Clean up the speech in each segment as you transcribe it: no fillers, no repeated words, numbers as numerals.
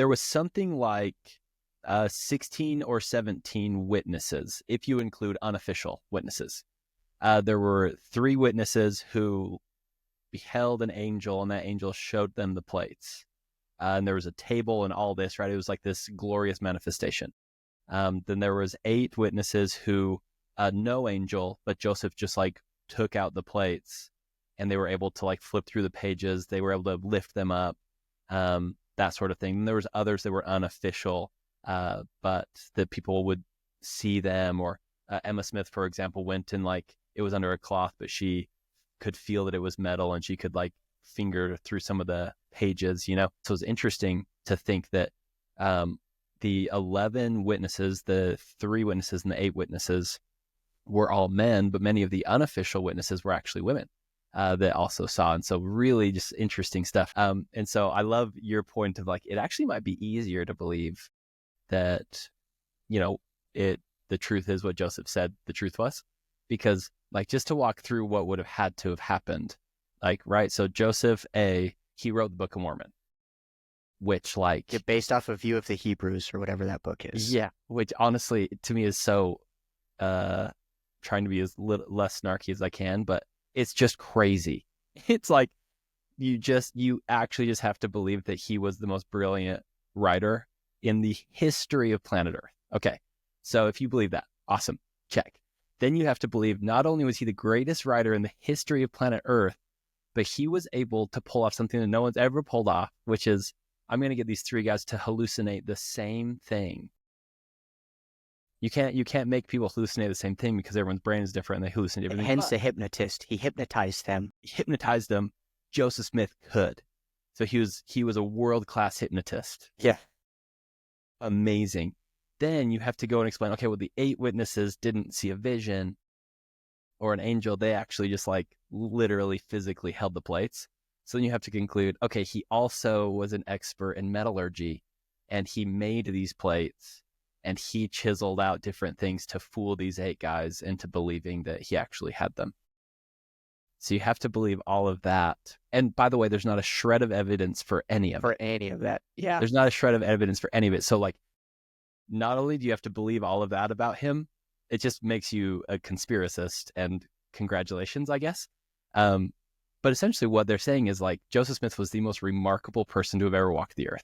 there was something like 16 or 17 witnesses, if you include unofficial witnesses. There were 3 witnesses who beheld an angel, and that angel showed them the plates. And there was a table and all this, right? It was like this glorious manifestation. Then there was 8 witnesses who, no angel, but Joseph just like took out the plates, and they were able to like flip through the pages. They were able to lift them up, that sort of thing. And there was others that were unofficial, but that people would see them. Or Emma Smith, for example, went and like, it was under a cloth, but she could feel that it was metal, and she could like finger through some of the pages, you know? So it's interesting to think that the 11 witnesses, the 3 witnesses and the 8 witnesses were all men, but many of the unofficial witnesses were actually women that also saw. And so really just interesting stuff. And so I love your point of like, it actually might be easier to believe that, you know, the truth is what Joseph said the truth was, because like, just to walk through what would have had to have happened, like, right? So Joseph, he wrote the Book of Mormon, which like... based off a view of the Hebrews or whatever that book is. Yeah, which honestly, to me is so, trying to be as less snarky as I can, but it's just crazy. It's like, you actually just have to believe that he was the most brilliant writer in the history of planet Earth. Okay, so if you believe that, awesome, check. Then you have to believe not only was he the greatest writer in the history of planet Earth, but he was able to pull off something that no one's ever pulled off, which is, I'm going to get these 3 guys to hallucinate the same thing. You can't make people hallucinate the same thing because everyone's brain is different and they hallucinate everything. Hence the hypnotist. He hypnotized them. He hypnotized them. Joseph Smith could. So he was a world-class hypnotist. Yeah. Amazing. Then you have to go and explain, okay, well, the 8 witnesses didn't see a vision or an angel. They actually just like literally physically held the plates. So then you have to conclude, okay, he also was an expert in metallurgy, and he made these plates, and he chiseled out different things to fool these 8 guys into believing that he actually had them. So you have to believe all of that. And by the way, there's not a shred of evidence for any of it. For any of that. Yeah. There's not a shred of evidence for any of it. So like, not only do you have to believe all of that about him, it just makes you a conspiracist, and congratulations, I guess. But essentially what they're saying is like, Joseph Smith was the most remarkable person to have ever walked the earth.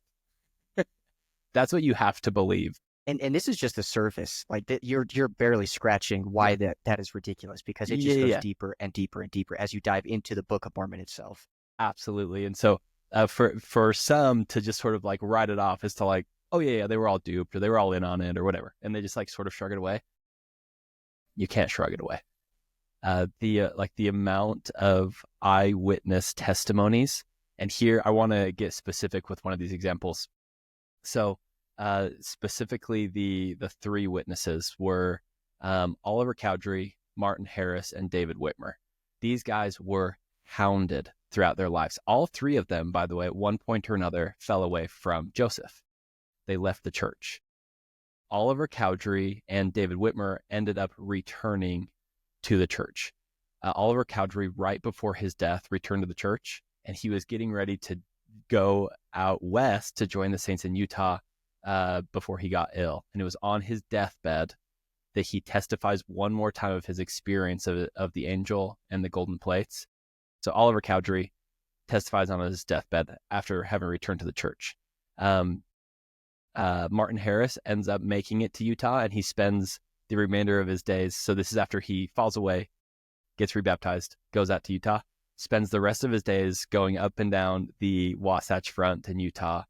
That's what you have to believe. And this is just the surface. Like you're barely scratching why that is ridiculous, because it just goes deeper and deeper and deeper as you dive into the Book of Mormon itself. Absolutely. And so for some to just sort of like write it off as to like, oh yeah, they were all duped, or they were all in on it, or whatever, and they just like sort of shrug it away. You can't shrug it away. The amount of eyewitness testimonies, and here I want to get specific with one of these examples. So specifically, the 3 witnesses were Oliver Cowdery, Martin Harris, and David Whitmer. These guys were hounded throughout their lives. All 3 of them, by the way, at one point or another, fell away from Joseph. They left the church. Oliver Cowdery and David Whitmer ended up returning to the church. Oliver Cowdery, right before his death, returned to the church, and he was getting ready to go out west to join the saints in Utah before he got ill. And it was on his deathbed that he testifies one more time of his experience of the angel and the golden plates. So Oliver Cowdery testifies on his deathbed after having returned to the church. Martin Harris ends up making it to Utah, and he spends the remainder of his days. So this is after he falls away, gets rebaptized, goes out to Utah, spends the rest of his days going up and down the Wasatch Front in Utah,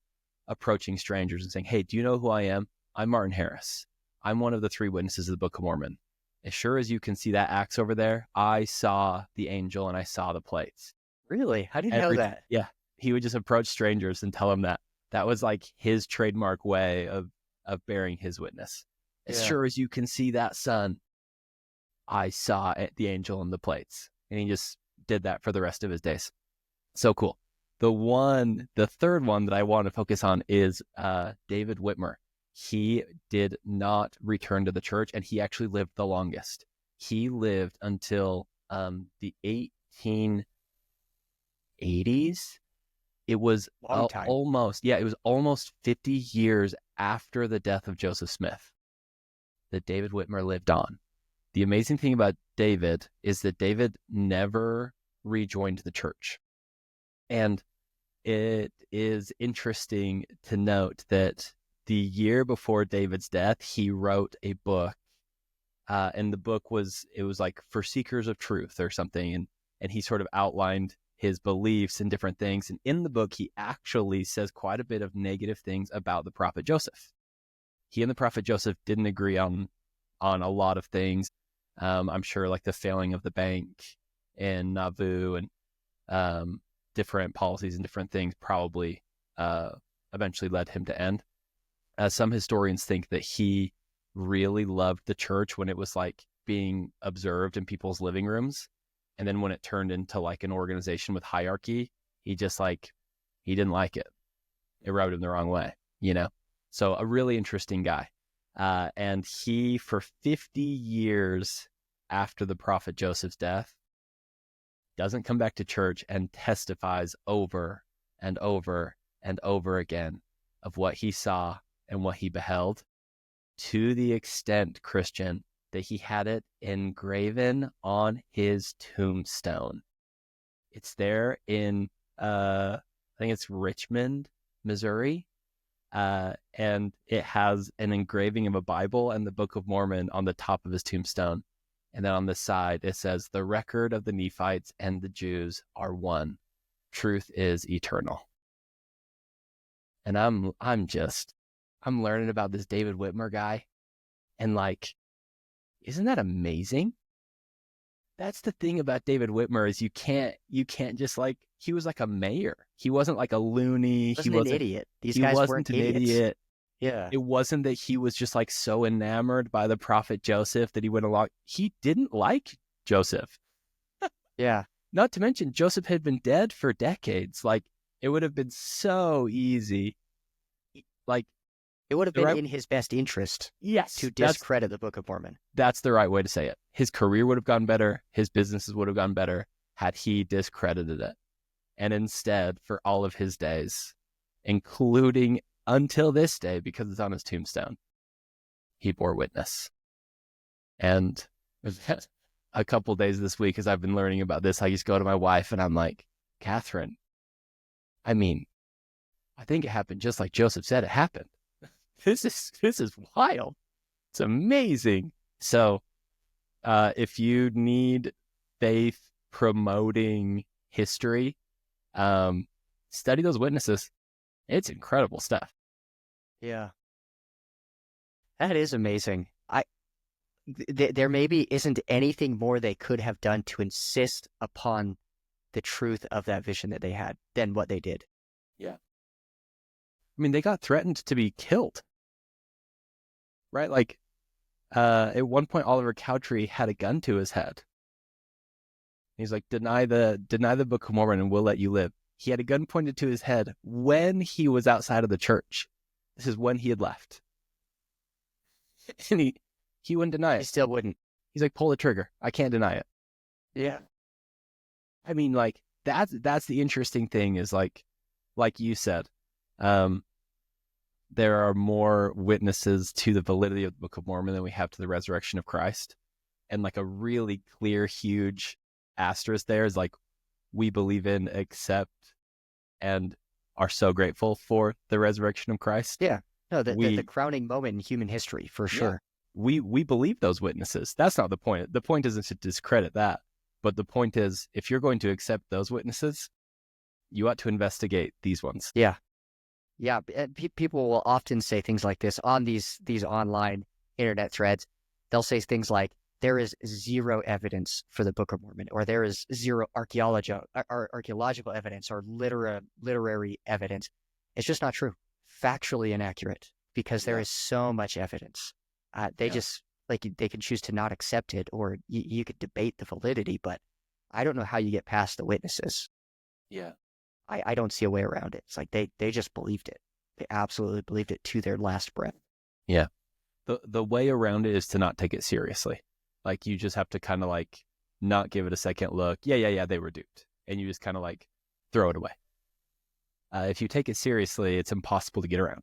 approaching strangers and saying, hey, do you know who I am? I'm Martin Harris. I'm one of the 3 witnesses of the Book of Mormon. As sure as you can see that axe over there, I saw the angel and I saw the plates. Really? How do you know that? Yeah. He would just approach strangers and tell them that. That was like his trademark way of bearing his witness. As sure as you can see that sun, I saw the angel and the plates. And he just did that for the rest of his days. So cool. The third one that I want to focus on is David Whitmer. He did not return to the church, and he actually lived the longest. He lived until the 1880s, It was Long time. it was almost 50 years after the death of Joseph Smith that David Whitmer lived on. The amazing thing about David is that David never rejoined the church. And it is interesting to note that the year before David's death, he wrote a book. And the book was like For Seekers of Truth or something. And he sort of outlined his beliefs and different things. And in the book, he actually says quite a bit of negative things about the prophet Joseph. He and the prophet Joseph didn't agree on a lot of things. I'm sure like the failing of the bank in Nauvoo and different policies and different things probably eventually led him to end. Some historians think that he really loved the church when it was like being observed in people's living rooms. And then when it turned into like an organization with hierarchy, he didn't like it. It rubbed him the wrong way, you know? So a really interesting guy. And he, for 50 years after the prophet Joseph's death, doesn't come back to church and testifies over and over and over again of what he saw and what he beheld, to the extent, Christian, that he had it engraven on his tombstone. It's there in, I think it's Richmond, Missouri. And it has an engraving of a Bible and the Book of Mormon on the top of his tombstone. And then on the side, it says, "The record of the Nephites and the Jews are one. Truth is eternal." And I'm learning about this David Whitmer guy. And like, isn't that amazing? That's the thing about David Whitmer is you can't just like, he was like a mayor. He wasn't like a loony. He wasn't an idiot. These guys weren't an idiots. Idiot. Yeah. It wasn't that he was just like so enamored by the prophet Joseph that he went along. He didn't like Joseph. Yeah. Not to mention Joseph had been dead for decades. Like, it would have been so easy. Like, it would have been in his best interest to discredit the Book of Mormon. That's the right way to say it. His career would have gone better. His businesses would have gone better had he discredited it. And instead, for all of his days, including until this day, because it's on his tombstone, he bore witness. And a couple days this week, as I've been learning about this, I just go to my wife and I'm like, "Catherine, I mean, I think it happened just like Joseph said it happened. This is wild. It's amazing." So if you need faith promoting history, study those witnesses. It's incredible stuff. Yeah. That is amazing. There maybe isn't anything more they could have done to insist upon the truth of that vision that they had than what they did. Yeah. I mean, they got threatened to be killed, right? Like, at one point, Oliver Cowdery had a gun to his head. He's like, deny the Book of Mormon and we'll let you live. He had a gun pointed to his head when he was outside of the church. This is when he had left. And he wouldn't deny it. He still wouldn't. He's like, pull the trigger. I can't deny it. Yeah. I mean, like, that's the interesting thing is like you said, there are more witnesses to the validity of the Book of Mormon than we have to the resurrection of Christ. And like a really clear, huge asterisk there is like, we believe in, accept, and are so grateful for the resurrection of Christ. Yeah. No, the crowning moment in human history, for sure. Yeah, we believe those witnesses. That's not the point. The point isn't to discredit that. But the point is, if you're going to accept those witnesses, you ought to investigate these ones. Yeah. Yeah. People will often say things like this on these online internet threads. They'll say things like, there is zero evidence for the Book of Mormon, or there is zero archaeological evidence or literary evidence. It's just not true. Factually inaccurate, because there is so much evidence. Just like, they can choose to not accept it, or you could debate the validity, but I don't know how you get past the witnesses. Yeah. I don't see a way around it. It's like they just believed it. They absolutely believed it to their last breath. Yeah. The way around it is to not take it seriously. Like, you just have to kind of like not give it a second look. Yeah, they were duped. And you just kind of like throw it away. If you take it seriously, it's impossible to get around.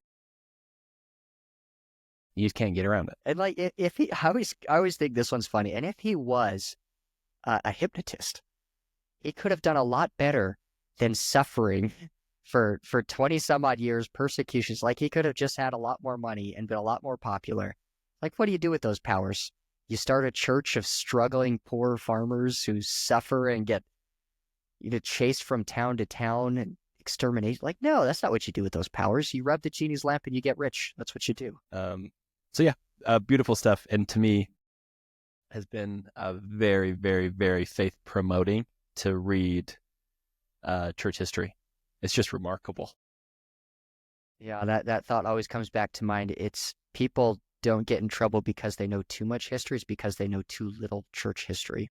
You just can't get around it. And like, if he, I always think this one's funny. And if he was a hypnotist, he could have done a lot better than suffering for 20 some odd years, persecutions. Like, he could have just had a lot more money and been a lot more popular. Like, what do you do with those powers? You start a church of struggling poor farmers who suffer and get, chased from town to town and exterminated. Like, no, that's not what you do with those powers. You rub the genie's lamp and you get rich. That's what you do. So yeah, beautiful stuff. And to me, has been very, very, very faith promoting to read church history. It's just remarkable. Yeah, that thought always comes back to mind. It's people don't get in trouble because they know too much history. It's because they know too little church history.